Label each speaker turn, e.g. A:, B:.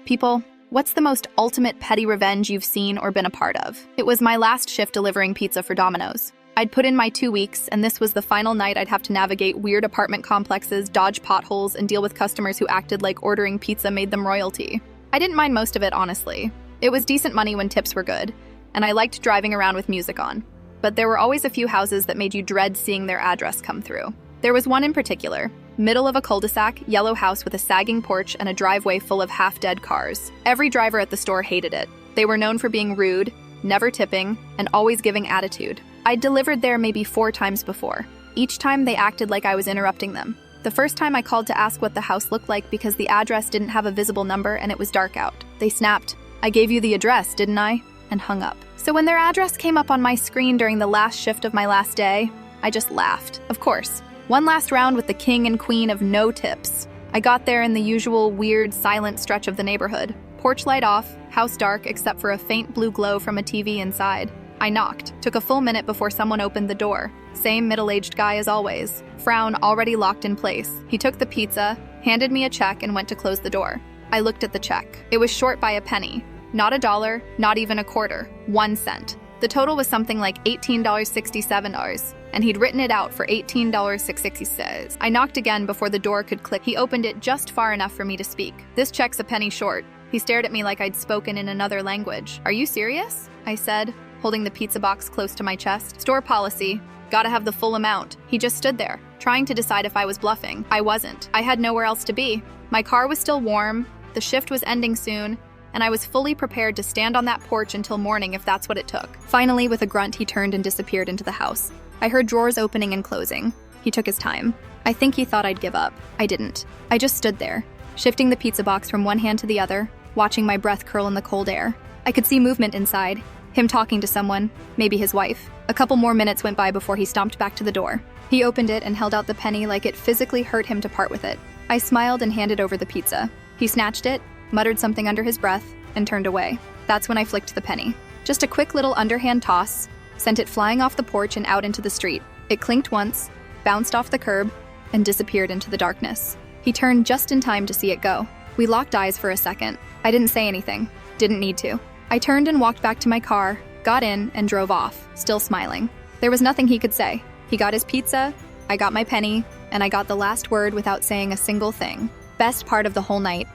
A: People, what's the most ultimate petty revenge you've seen or been a part of? It was my last shift delivering pizza for Domino's. I'd put in my 2 weeks, and this was the final night I'd have to navigate weird apartment complexes, dodge potholes, and deal with customers who acted like ordering pizza made them royalty. I didn't mind most of it, honestly. It was decent money when tips were good, and I liked driving around with music on. But there were always a few houses that made you dread seeing their address come through. There was one in particular, middle of a cul-de-sac, yellow house with a sagging porch and a driveway full of half-dead cars. Every driver at the store hated it. They were known for being rude, never tipping, and always giving attitude. I'd delivered there maybe 4 times before. Each time they acted like I was interrupting them. The first time I called to ask what the house looked like because the address didn't have a visible number and it was dark out. They snapped, "I gave you the address, didn't I?" and hung up. So when their address came up on my screen during the last shift of my last day, I just laughed. Of course. One last round with the king and queen of no tips. I got there in the usual weird, silent stretch of the neighborhood. Porch light off, house dark except for a faint blue glow from a TV inside. I knocked. Took a full minute before someone opened the door. Same middle-aged guy as always. Frown already locked in place. He took the pizza, handed me a check, and went to close the door. I looked at the check. It was short by a penny. Not $1, not even a quarter. 1 cent. The total was something like $18.67, and he'd written it out for $18.66. I knocked again before the door could click. He opened it just far enough for me to speak. "This check's a penny short." He stared at me like I'd spoken in another language. "Are you serious?" I said, holding the pizza box close to my chest. "Store policy. Gotta have the full amount." He just stood there, trying to decide if I was bluffing. I wasn't. I had nowhere else to be. My car was still warm, the shift was ending soon, and I was fully prepared to stand on that porch until morning if that's what it took. Finally, with a grunt, he turned and disappeared into the house. I heard drawers opening and closing. He took his time. I think he thought I'd give up. I didn't. I just stood there, shifting the pizza box from one hand to the other, watching my breath curl in the cold air. I could see movement inside, him talking to someone, maybe his wife. A couple more minutes went by before he stomped back to the door. He opened it and held out the penny like it physically hurt him to part with it. I smiled and handed over the pizza. He snatched it, muttered something under his breath, and turned away. That's when I flicked the penny. Just a quick little underhand toss, sent it flying off the porch and out into the street. It clinked once, bounced off the curb, and disappeared into the darkness. He turned just in time to see it go. We locked eyes for a second. I didn't say anything. Didn't need to. I turned and walked back to my car, got in, and drove off, still smiling. There was nothing he could say. He got his pizza, I got my penny, and I got the last word without saying a single thing. Best part of the whole night,